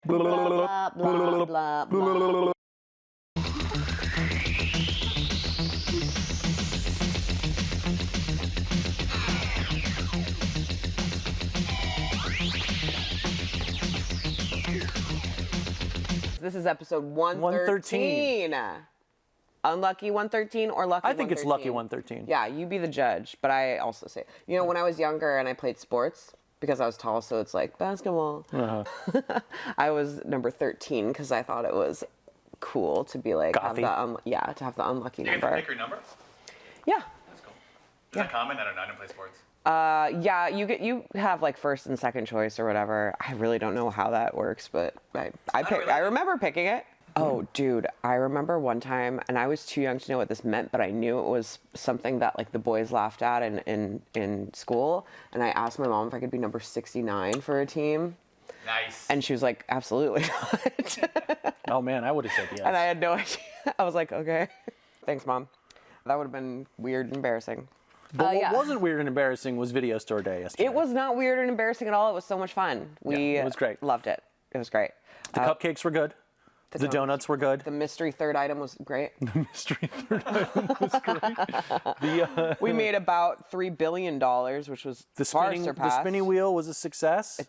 Blah, blah, blah, blah. This is episode 113. Unlucky 113 or lucky 113? I think it's lucky 113. Yeah, you be the judge, but I also say, you know, when I was younger and I played sports, because I was tall, so it's like basketball. I was number 13 because I thought it was cool to be like, have the to have the unlucky number. You get to pick your number? Yeah. That's cool. Is that common? I don't know. I don't play sports. Yeah, you have like first and second choice or whatever. I really don't know how that works, but I remember picking it. Oh, dude, I remember one time, and I was too young to know what this meant, but I knew it was something that like the boys laughed at in school. And I asked my mom if I could be number 69 for a team. Nice. And she was like, absolutely not. Oh man, I would have said yes. And I had no idea. I was like, okay, thanks, Mom. That would have been weird and embarrassing. But what wasn't weird and embarrassing was video store day yesterday. It was not weird and embarrassing at all. It was so much fun. It was great. Loved it. It was great. The cupcakes were good. The donuts were good. The mystery third item was great. The mystery third item was great. We made about $3 billion, which was far surpassed. The spinning wheel was a success.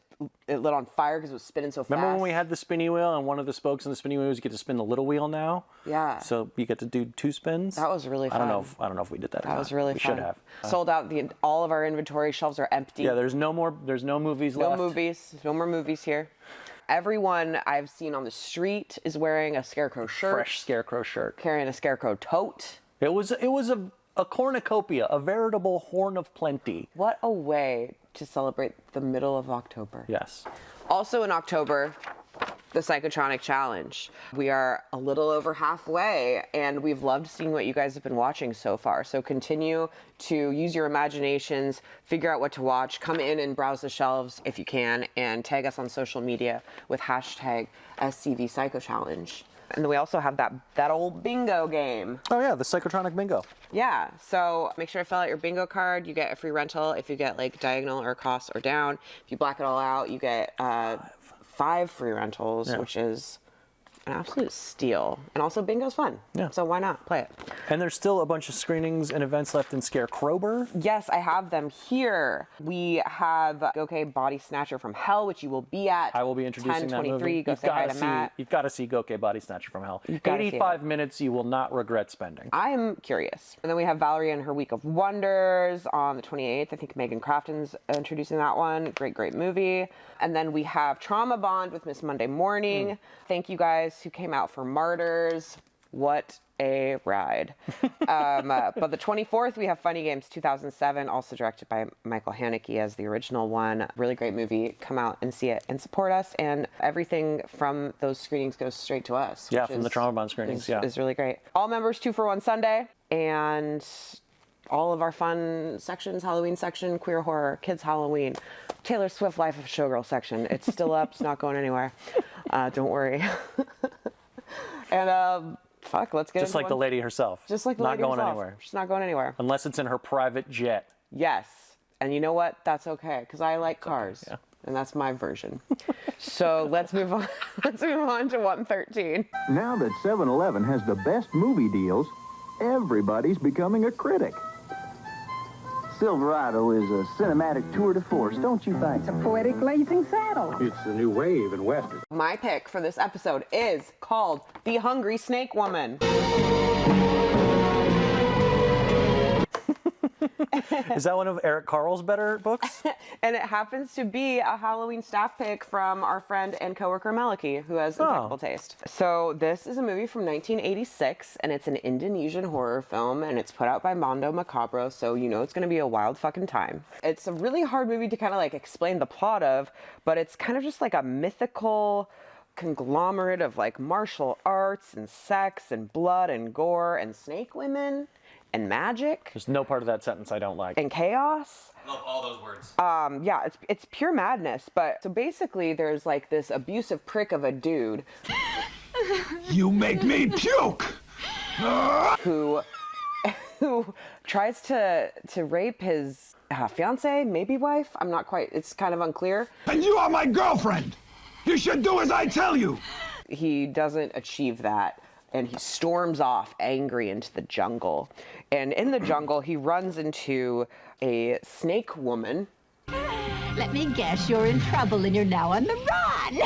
It lit on fire because it was spinning so fast. Remember when we had the spinning wheel and one of the spokes in the spinning wheel was you get to spin the little wheel now? Yeah. So you get to do 2 spins? That was really fun. I don't know if we did that or not. That was really fun. We should have. Sold out. All of our inventory shelves are empty. Yeah, there's no movies left. No more movies here. Everyone I've seen on the street is wearing a Scarecrow shirt. Fresh Scarecrow shirt. Carrying a Scarecrow tote. It was a cornucopia, a veritable horn of plenty. What a way to celebrate the middle of October. Yes. Also in October, the Psychotronic Challenge. We are a little over halfway, and we've loved seeing what you guys have been watching so far. So continue to use your imaginations, figure out what to watch, come in and browse the shelves if you can, and tag us on social media with hashtag SCV Psycho Challenge. And then we also have that old bingo game. Oh yeah, the Psychotronic bingo. Yeah, so make sure to fill out your bingo card. You get a free rental if you get like diagonal or cross or down. If you black it all out, you get 5 free rentals, which is an absolute steal. And also bingo's fun. Yeah. So why not play it? And there's still a bunch of screenings and events left in Scarecrow. Yes, I have them here. We have Gokey Body Snatcher from Hell, which you will be at. I will be introducing that movie. Go say hi to Matt. You've got to see Gokey Body Snatcher from Hell. 85 minutes you will not regret spending. I'm curious. And then we have Valerie and her Week of Wonders on the 28th. I think Megan Crafton's introducing that one. Great movie. And then we have Trauma Bond with Miss Monday Morning. Thank you guys who came out for Martyrs. What a ride. But the 24th, we have Funny Games 2007, also directed by Michael Haneke as the original one. Really great movie. Come out and see it and support us. And everything from those screenings goes straight to us. Yeah, from the Trauma Bond screenings, is really great. All members 2 for $1 Sunday. And all of our fun sections, Halloween section, queer horror, kids Halloween, Taylor Swift Life of a Showgirl section. It's still up. It's not going anywhere. Don't worry. And fuck, let's get just like the lady herself. Just like the lady herself. Not going anywhere. She's not going anywhere. Unless it's in her private jet. Yes. And you know what? That's okay, because I like cars. Okay, yeah. And that's my version. So let's move on. Let's move on to 113. Now that 7-Eleven has the best movie deals, everybody's becoming a critic. Silverado is a cinematic tour de force, don't you think? It's a poetic blazing saddle. It's the new wave in Western. My pick for this episode is called The Hungry Snake Woman. Is that one of Eric Carl's better books? And it happens to be a Halloween staff pick from our friend and coworker Emalie, who has impeccable taste. So this is a movie from 1986, and it's an Indonesian horror film, and it's put out by Mondo Macabro, so you know it's going to be a wild fucking time. It's a really hard movie to kind of like explain the plot of, but it's kind of just like a mythical conglomerate of like martial arts and sex and blood and gore and snake women and magic. There's no part of that sentence I don't like. And chaos. I love all those words. Yeah, it's pure madness. But so basically, there's like this abusive prick of a dude. You make me puke. who tries to rape his fiance, maybe wife. I'm not quite. It's kind of unclear. And you are my girlfriend. You should do as I tell you. He doesn't achieve that, and he storms off angry into the jungle. And in the jungle, he runs into a snake woman. Let me guess, you're in trouble and you're now on the run.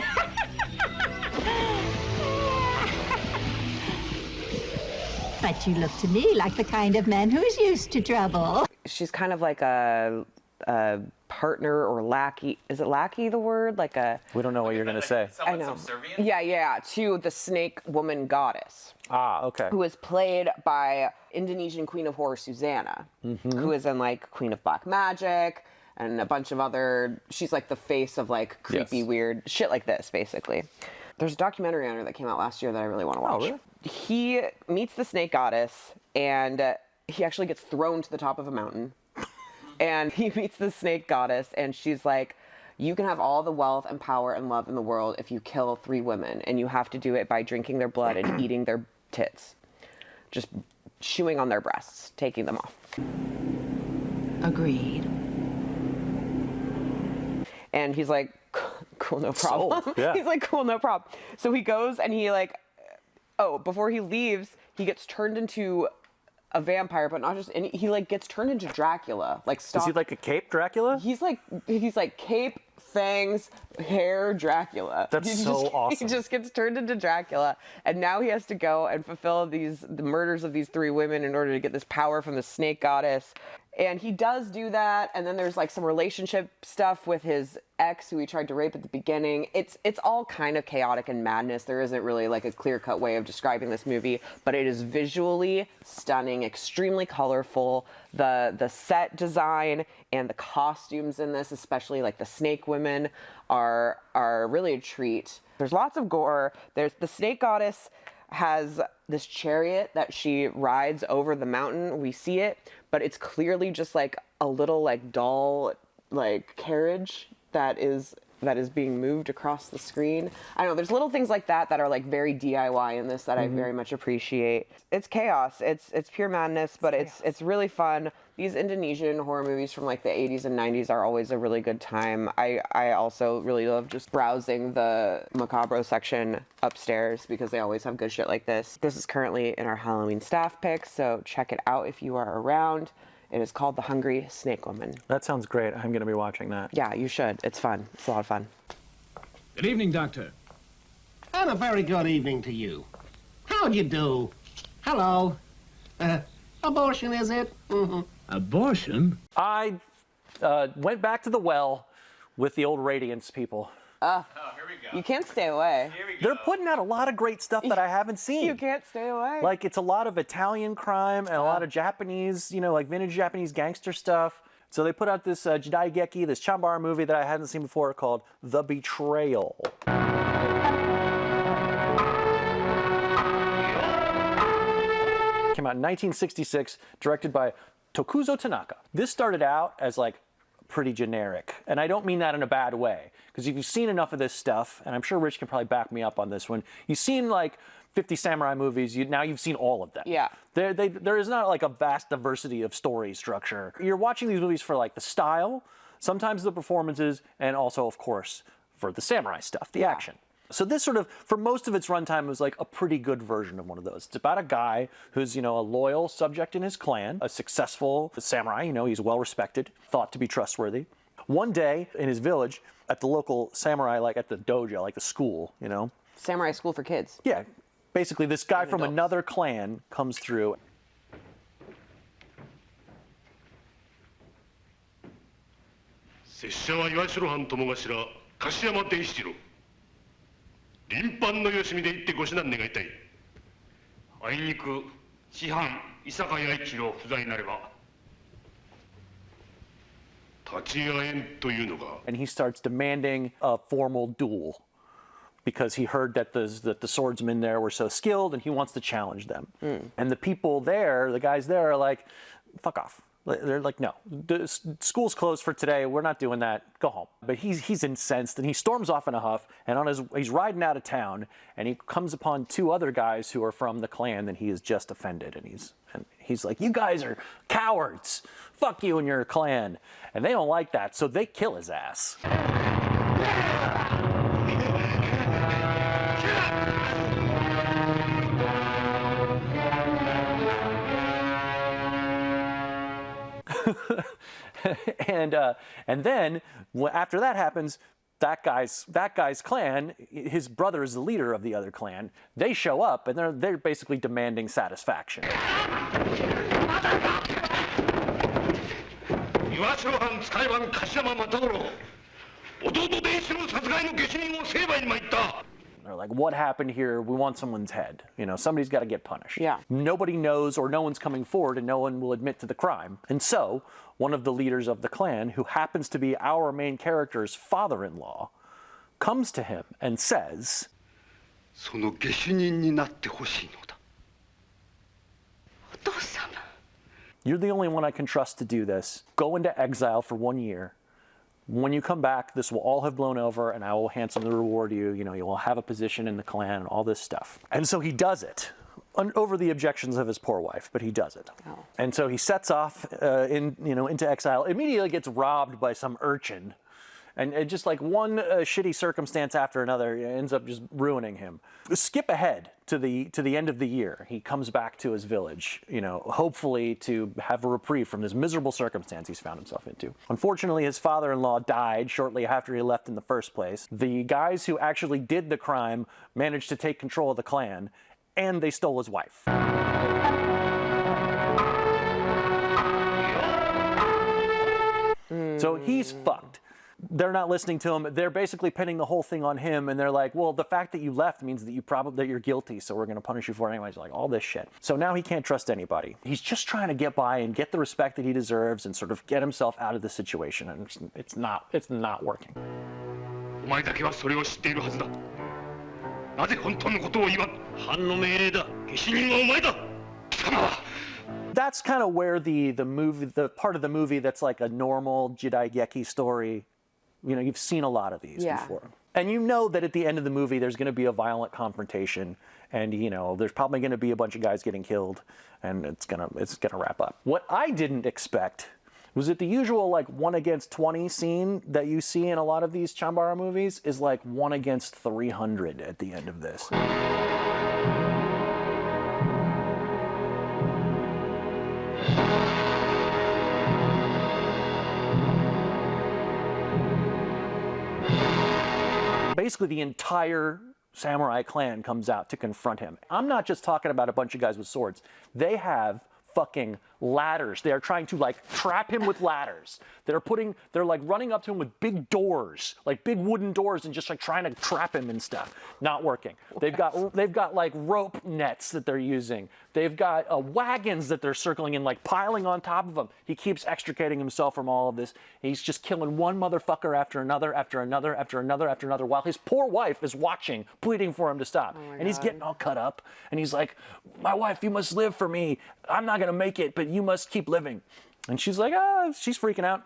But you look to me like the kind of man who's used to trouble. She's kind of like a partner or lackey. Is it lackey the word? Like a... We don't know what you're going to say. I know. Subservient? Yeah, to the snake woman goddess. Ah, okay. Who is played by Indonesian Queen of Horror Susanna, who is in like Queen of Black Magic and a bunch of other... She's like the face of like creepy, weird shit like this, basically. There's a documentary on her that came out last year that I really want to watch. Oh, really? He meets the snake goddess, and he actually gets thrown to the top of a mountain. And he meets the snake goddess, and she's like, you can have all the wealth and power and love in the world if you kill 3 women, and you have to do it by drinking their blood and eating their tits. Just chewing on their breasts, taking them off. Agreed. And he's like, cool, no problem. Sold, yeah. He's like, cool, no problem. So he goes and he like, before he leaves, he gets turned into a vampire, but not just any, he like gets turned into Dracula. Like, stop. Is he like a cape Dracula? He's like cape, fangs, hair, Dracula. That's so awesome. He just gets turned into Dracula, and now he has to go and fulfill the murders of these 3 women in order to get this power from the snake goddess. And he does do that, and then there's like some relationship stuff with his ex who he tried to rape at the beginning. It's all kind of chaotic and madness. There isn't really like a clear-cut way of describing this movie, but it is visually stunning, extremely colorful. The set design and the costumes in this, especially like the snake women, are really a treat. There's lots of gore. There's the snake goddess has this chariot that she rides over the mountain. We see it, but it's clearly just like a little like doll like carriage that is being moved across the screen. I don't know, there's little things like that are like very DIY in this that I very much appreciate. It's chaos. It's pure madness, but it's really fun. These Indonesian horror movies from like the 80s and 90s are always a really good time. I also really love just browsing the Macabro section upstairs because they always have good shit like this. This is currently in our Halloween staff pick, so check it out if you are around. It is called The Hungry Snake Woman. That sounds great. I'm going to be watching that. Yeah, you should. It's fun. It's a lot of fun. Good evening, Doctor. And a very good evening to you. How'd you do? Hello. Abortion, is it? Mm-hmm. Abortion? I went back to the well with the old Radiance people. Oh, here we go. You can't stay away. Here we go. They're putting out a lot of great stuff that I haven't seen. You can't stay away. Like, it's a lot of Italian crime and a lot of Japanese, like vintage Japanese gangster stuff. So they put out this Jidaigeki, this Chambara movie that I hadn't seen before called The Betrayal. Came out in 1966, directed by Tokuzo Tanaka. This started out as like pretty generic, and I don't mean that in a bad way, because if you've seen enough of this stuff, and I'm sure Rich can probably back me up on this one, you've seen like 50 samurai movies, now you've seen all of them. Yeah. There is not like a vast diversity of story structure. You're watching these movies for like the style, sometimes the performances, and also, of course, for the samurai stuff, the action. So this sort of, for most of its runtime, was like a pretty good version of one of those. It's about a guy who's, a loyal subject in his clan, a successful samurai, he's well respected, thought to be trustworthy. One day in his village, at the local samurai, like at the dojo, like the school, Samurai school for kids. Yeah, basically this guy from another clan comes through. And he starts demanding a formal duel because he heard that the swordsmen there were so skilled and he wants to challenge them. And the people there, the guys there are like, fuck off. They're like, no, the school's closed for today. We're not doing that. Go home. But he's incensed and he storms off in a huff. And he's riding out of town and he comes upon 2 other guys who are from the clan that he has just offended. And he's like, you guys are cowards. Fuck you and your clan. And they don't like that, so they kill his ass. And then after that happens, that guy's clan, his brother is the leader of the other clan. They show up and they're basically demanding satisfaction. They're like, what happened here? We want someone's head. You know, somebody's got to get punished. Yeah. Nobody knows, or no one's coming forward, and no one will admit to the crime. And so, one of the leaders of the clan, who happens to be our main character's father-in-law, comes to him and says, you're the only one I can trust to do this. Go into exile for 1 year. When you come back, this will all have blown over, and I will handsomely reward you. You know, you will have a position in the clan and all this stuff. And so he does it, over the objections of his poor wife, but he does it. Oh. And so he sets off into exile, immediately gets robbed by some urchin. And just like one shitty circumstance after another ends up just ruining him. Skip ahead to the end of the year. He comes back to his village, you know, hopefully to have a reprieve from this miserable circumstance he's found himself into. Unfortunately, his father-in-law died shortly after he left in the first place. The guys who actually did the crime managed to take control of the clan, and they stole his wife. So he's fucked. They're not listening to him. They're basically pinning the whole thing on him, and they're like, well, the fact that you left means that you're guilty, so we're going to punish you for it anyways. Like, all this shit. So now he can't trust anybody. He's just trying to get by and get the respect that he deserves and sort of get himself out of the situation, and it's not working. That's kind of where the part of the movie that's like a normal Jidaigeki story. You know, you've seen a lot of these before. And you know that at the end of the movie, there's going to be a violent confrontation, and you know, there's probably going to be a bunch of guys getting killed, and it's gonna wrap up. What I didn't expect was that the usual like 1 against 20 scene that you see in a lot of these Chambara movies is like 1 against 300 at the end of this. Basically, the entire samurai clan comes out to confront him. I'm not just talking about a bunch of guys with swords. They have fucking ladders. They are trying to like trap him with ladders. They're like running up to him with big doors, like big wooden doors, and just like trying to trap him and stuff. Not working. They've got like rope nets that they're using. They've got wagons that they're circling in, like piling on top of him. He keeps extricating himself from all of this. He's just killing one motherfucker after another, after another, after another, after another, while his poor wife is watching, pleading for him to stop. And he's getting all cut up, and he's like, my wife, you must live for me. I'm not gonna make it, but you must keep living. And she's like, she's freaking out.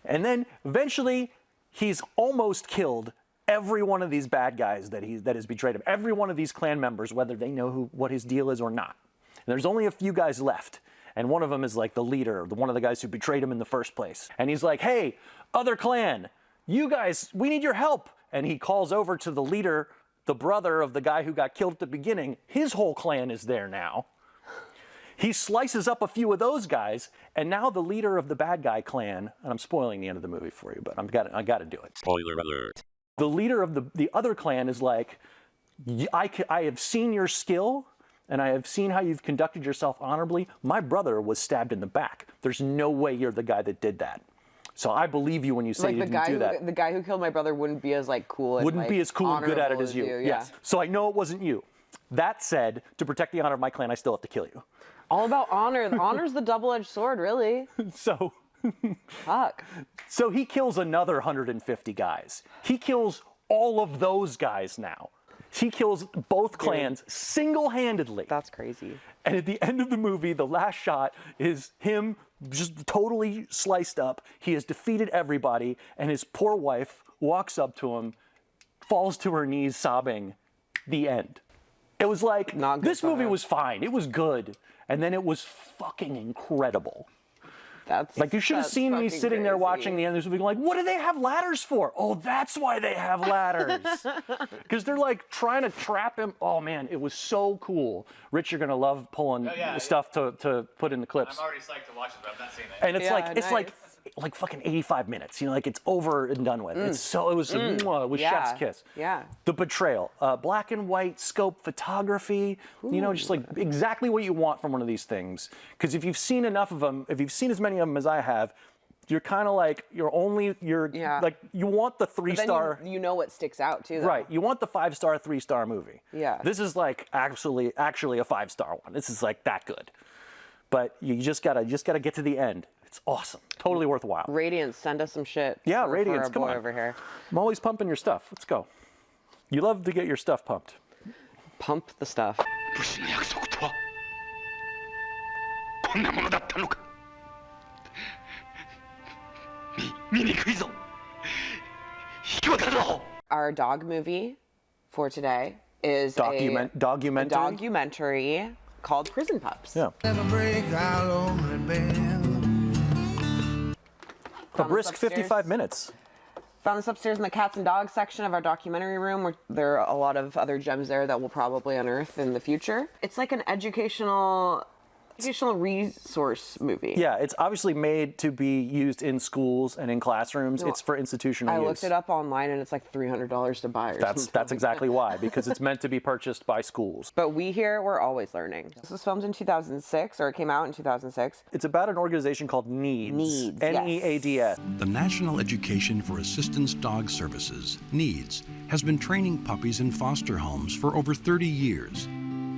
And then eventually he's almost killed every one of these bad guys that has betrayed him. Every one of these clan members, whether they know what his deal is or not. And there's only a few guys left. And one of them is like the leader, one of the guys who betrayed him in the first place. And he's like, hey, other clan, you guys, we need your help. And he calls over to the leader, the brother of the guy who got killed at the beginning. His whole clan is there now. He slices up a few of those guys, and now the leader of the bad guy clan, and I'm spoiling the end of the movie for you, but I got to do it. Spoiler alert. The leader of the other clan is like, I have seen your skill, and I have seen how you've conducted yourself honorably. My brother was stabbed in the back. There's no way you're the guy that did that. So I believe you when you say you didn't do that. The guy who killed my brother wouldn't be as like cool and wouldn't be as cool and good at it as you. Yes. So I know it wasn't you. That said, to protect the honor of my clan, I still have to kill you. All about honor. Honor's the double-edged sword, really. So, fuck. So he kills another 150 guys. He kills all of those guys now. He kills both clans single-handedly. That's crazy. And at the end of the movie, the last shot is him just totally sliced up. He has defeated everybody, and his poor wife walks up to him, falls to her knees sobbing. The end. It was like, this movie was fine. It was good. And then it was fucking incredible. That's Like, you should have that's seen me fucking sitting there crazy. watching the end of this movie like, what do they have ladders for? Oh, that's why they have ladders. Because they're like trying to trap him. Oh man, it was so cool. Rich, you're gonna love pulling stuff to put in the clips. I'm already psyched to watch it, but I've not seen it. And it's like fucking 85 minutes, you know, like it's over and done with. It's so, it was chef's kiss. Yeah. The Betrayal, black and white scope photography, you know, just like exactly what you want from one of these things. Because if you've seen enough of them, if you've seen as many of them as I have, you're kind of like, like, you want the 3-star. You know what sticks out too, though. Right, you want the 5-star, 3-star movie. Yeah. This is like actually a 5-star one. This is like that good. But you just gotta get to the end. It's awesome. Totally worthwhile. Radiance, send us some shit. Yeah, for Radiance, our come boy on. over here. I'm always pumping your stuff. Let's go. You love to get your stuff pumped. Pump the stuff. 武士の約束とはこんなものだったのか。醜いぞ。引き渡るぞ。 Our dog movie for today is a documentary called Prison Pups. Yeah. A brisk 55 minutes. Found this upstairs in the cats and dogs section of our documentary room, where there are a lot of other gems there that we'll probably unearth in the future. It's like an educational resource movie. Yeah, it's obviously made to be used in schools and in classrooms. No, it's for institutional use. I looked it up online and it's like $300 to buy. That's exactly why, because it's meant to be purchased by schools. But we're always learning. This was filmed in 2006, or it came out in 2006. It's about an organization called NEADS. NEADS, N-E-A-D-S. The National Education for Assistance Dog Services, NEADS, has been training puppies in foster homes for over 30 years.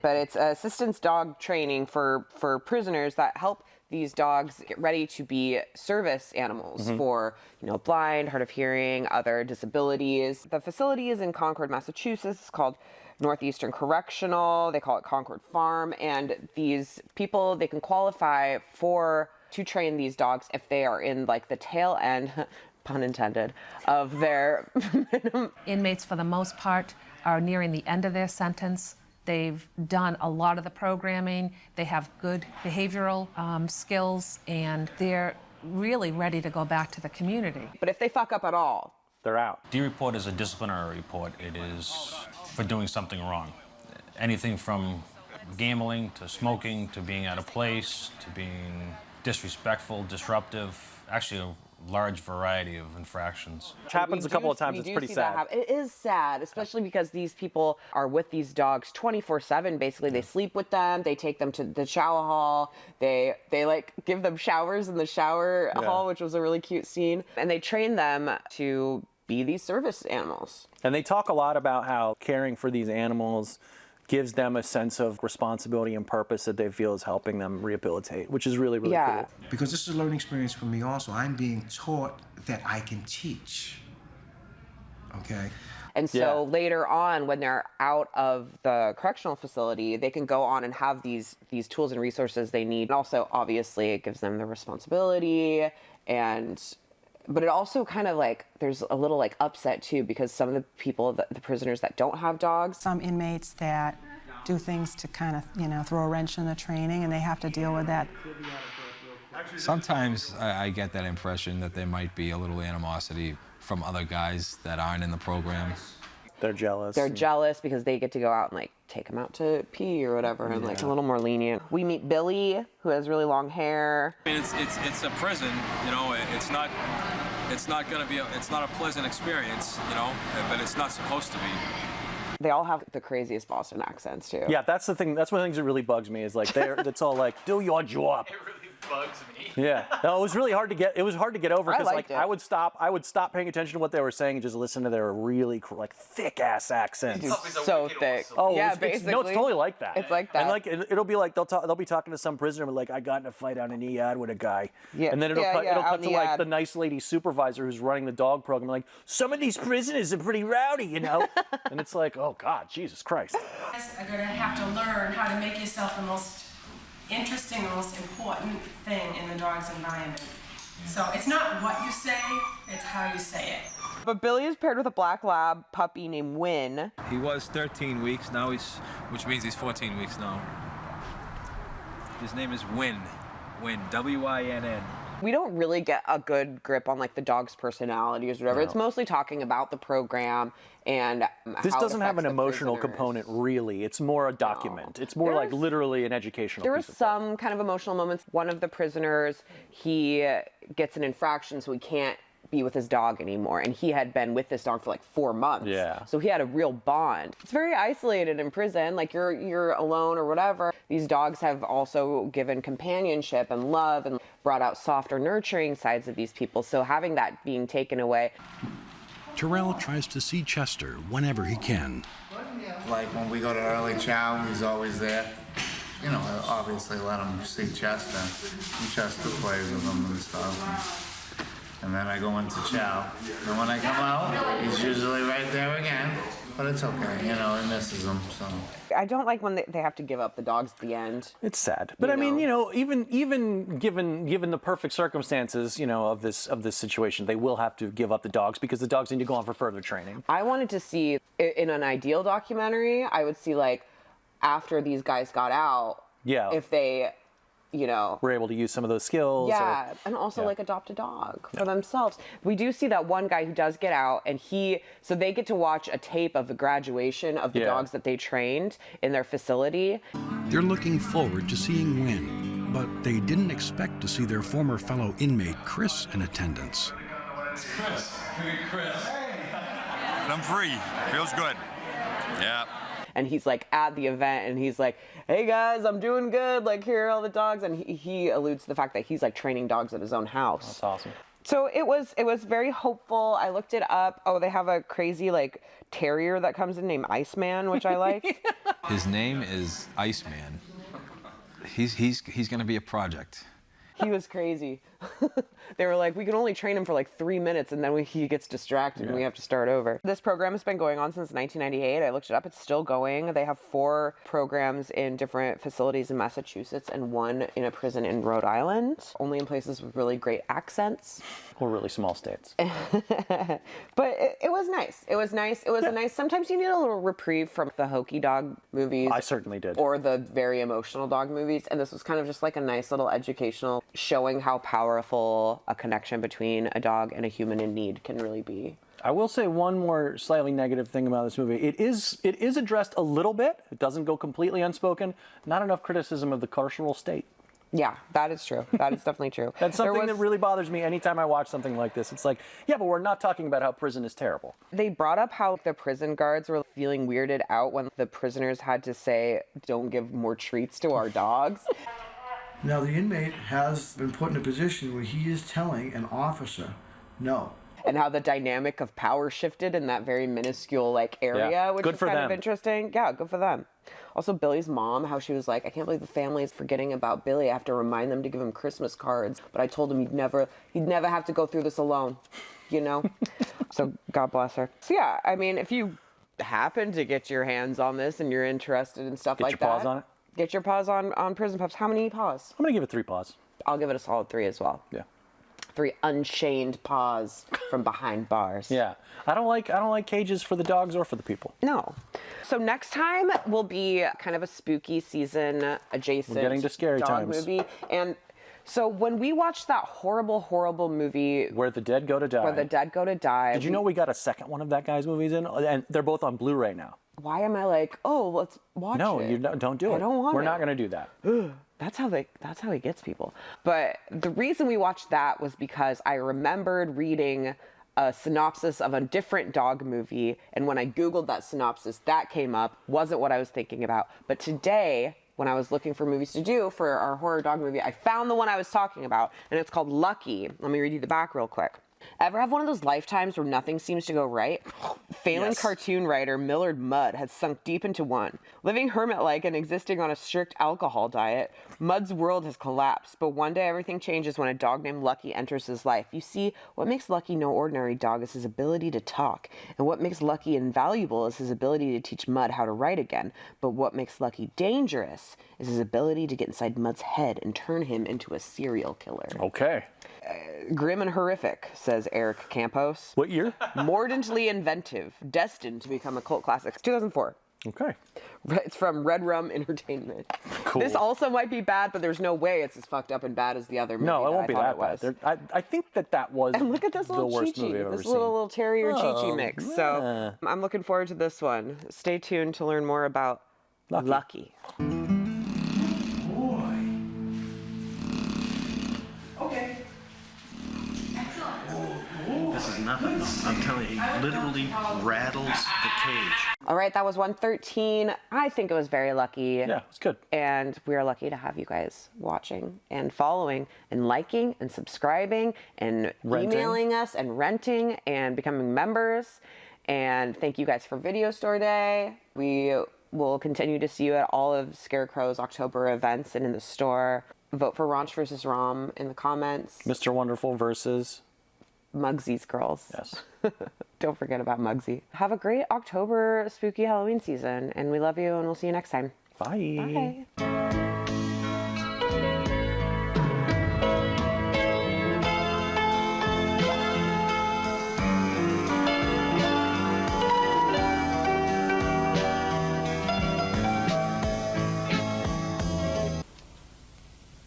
But it's assistance dog training for prisoners that help these dogs get ready to be service animals for, blind, hard of hearing, other disabilities. The facility is in Concord, Massachusetts. It's called Northeastern Correctional. They call it Concord Farm. And these people, they can qualify to train these dogs if they are in like the tail end, pun intended, of their Inmates, for the most part, are nearing the end of their sentence. They've done a lot of the programming. They have good behavioral skills, and they're really ready to go back to the community. But if they fuck up at all, they're out. D report is a disciplinary report. It is for doing something wrong. Anything from gambling to smoking to being out of place to being disrespectful, disruptive, actually a large variety of infractions. Which happens a couple of times. It's pretty sad. It is sad, especially because these people are with these dogs 24/7. Basically, they sleep with them. They take them to the shower hall. They like give them showers in the shower hall, which was a really cute scene. And they train them to be these service animals. And they talk a lot about how caring for these animals gives them a sense of responsibility and purpose that they feel is helping them rehabilitate, which is really, really cool. Because this is a learning experience for me also. I'm being taught that I can teach, okay? And so later on, when they're out of the correctional facility, they can go on and have these tools and resources they need. And also, obviously, it gives them the responsibility but it also kind of like, there's a little like upset too, because some of the people, the prisoners that don't have dogs. Some inmates that do things to kind of, throw a wrench in the training, and they have to deal with that. Sometimes I get that impression that there might be a little animosity from other guys that aren't in the program. They're jealous. They're jealous because they get to go out and like take them out to pee or whatever, and like a little more lenient. We meet Billy, who has really long hair. I mean, it's a prison, it's not a pleasant experience, but it's not supposed to be. They all have the craziest Boston accents too. Yeah, that's the thing. That's one of the things that really bugs me is like it's all like, do your job. It really bugs me. Yeah, no, it was really hard to get. It was hard to get over because like it. I would stop paying attention to what they were saying and just listen to their really like thick ass accents. Dude, so thick. Oh, yeah, basically. No, it's totally like that. It's like that. And like it'll be like they'll be talking to some prisoner like, I got in a fight out in Iyad with a guy. Yeah. And then it'll cut to like Iyad. the nice lady supervisor who's running the dog program, like, some of these prisoners are pretty rowdy, And it's like, oh God, Jesus Christ. You guys are gonna have to learn how to make yourself the most interesting, the most important thing in the dog's environment. So it's not what you say, it's how you say it. But Billy is paired with a black lab puppy named Win. He was 13 weeks, now which means he's 14 weeks now. His name is Win, W-I-N-N. We don't really get a good grip on like the dog's personalities or whatever. No. It's mostly talking about the program and This how it doesn't have affects an the emotional prisoners. component, really. It's more a document. It's more like literally an educational There were piece of some kind of emotional moments. One of the prisoners, he gets an infraction, so he can't be with his dog anymore. And he had been with this dog for like 4 months. Yeah. So he had a real bond. It's very isolated in prison. Like you're alone or whatever. These dogs have also given companionship and love and brought out softer, nurturing sides of these people. So having that being taken away. Terrell tries to see Chester whenever he can. Like when we go to early chow, he's always there. You know, obviously let him see Chester. And Chester plays with him and stuff. And then I go into chow. And when I come out, he's usually right there again. But it's okay, you know, he misses him, so. I don't like when they have to give up the dogs at the end. It's sad. But I mean, you know, even given the perfect circumstances, you know, of this situation, they will have to give up the dogs because the dogs need to go on for further training. I wanted to see, in an ideal documentary, I would see like, after these guys got out, if they, you know, we're able to use some of those skills. And also like adopt a dog for themselves. We do see that one guy who does get out, and so they get to watch a tape of the graduation of the dogs that they trained in their facility. They're looking forward to seeing Win, but they didn't expect to see their former fellow inmate Chris in attendance. It's Chris. Hey, Chris. I'm free. Feels good. Yeah. And he's like at the event and he's like, hey guys, I'm doing good. Like, here are all the dogs. And he alludes to the fact that he's like training dogs at his own house. That's awesome. So it was very hopeful. I looked it up. Oh, they have a crazy like terrier that comes in named Iceman, which I like. His name is Iceman. He's going to be a project. He was crazy. They were like, we can only train him for like 3 minutes and then he gets distracted and we have to start over. This program has been going on since 1998. I looked it up. It's still going. They have 4 programs in different facilities in Massachusetts and 1 in a prison in Rhode Island, only in places with really great accents. Or really small states. But it was nice. It was nice. It was a nice, sometimes you need a little reprieve from the hokey dog movies. I certainly did. Or the very emotional dog movies. And this was kind of just like a nice little educational, showing how powerful a connection between a dog and a human in need can really be. I will say one more slightly negative thing about this movie. It is addressed a little bit. It doesn't go completely unspoken. Not enough criticism of the carceral state. Yeah, that is true. That is definitely true. That's something that really bothers me anytime I watch something like this. It's like, yeah, but we're not talking about how prison is terrible. They brought up how the prison guards were feeling weirded out when the prisoners had to say, don't give more treats to our dogs. Now, the inmate has been put in a position where he is telling an officer no. And how the dynamic of power shifted in that very minuscule like area, which is kind of interesting. Yeah, good for them. Also, Billy's mom, how she was like, I can't believe the family is forgetting about Billy. I have to remind them to give him Christmas cards. But I told him he'd never have to go through this alone, you know? So God bless her. So yeah, I mean, if you happen to get your hands on this and you're interested in stuff like that. Get your paws on it? Get your paws on Prison Pups. How many paws? I'm going to give it 3 paws. I'll give it a solid 3 as well. Yeah. 3 unchained paws from behind bars. Yeah. I don't like cages for the dogs or for the people. No. So next time will be kind of a spooky season adjacent We're getting to scary dog times. movie. And so when we watched that horrible, horrible movie Where the Dead Go to Die. Where the Dead Go to Die. Did you know we got a second one of that guy's movies in? And they're both on Blu-ray now. Why am I like, oh, let's watch it? No, you don't do it. I don't want We're it. not going to do that. That's how he gets people. But the reason we watched that was because I remembered reading a synopsis of a different dog movie, and when I Googled that synopsis, that came up. Wasn't what I was thinking about. But today, when I was looking for movies to do for our horror dog movie, I found the one I was talking about, and it's called Lucky. Let me read you the back real quick. Ever have one of those lifetimes where nothing seems to go right? Failing cartoon writer Millard Mudd has sunk deep into one. Living hermit-like and existing on a strict alcohol diet, Mudd's world has collapsed, but one day everything changes when a dog named Lucky enters his life. You see, what makes Lucky no ordinary dog is his ability to talk, and what makes Lucky invaluable is his ability to teach Mudd how to write again. But what makes Lucky dangerous is his ability to get inside Mudd's head and turn him into a serial killer. Okay. Grim and horrific, says Eric Campos. What year? Mordantly inventive, destined to become a cult classic. 2004. Okay. It's from Red Rum Entertainment. Cool. This also might be bad, but there's no way it's as fucked up and bad as the other movie. No, it won't be that was. bad. I think that was And look at this the little worst movie Chi-Chi, I've ever this seen. little terrier Chi-Chi Oh, mix. yeah. So I'm looking forward to this one. Stay tuned to learn more about Lucky. Okay. This is nothing. I'm telling you, he literally rattles the cage. All right, that was 113. I think it was very lucky. Yeah, it's good. And we are lucky to have you guys watching and following and liking and subscribing and emailing us and renting and becoming members. And thank you guys for Video Store Day. We will continue to see you at all of Scarecrow's October events and in the store. Vote for Ranch versus Rom in the comments. Mr. Wonderful versus Muggsy's girls. Yes. Don't forget about Muggsy. Have a great October spooky Halloween season, and we love you, and we'll see you next time. Bye. Bye.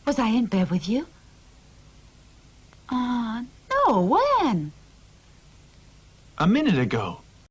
Was I in bed with you? No, when? A minute ago.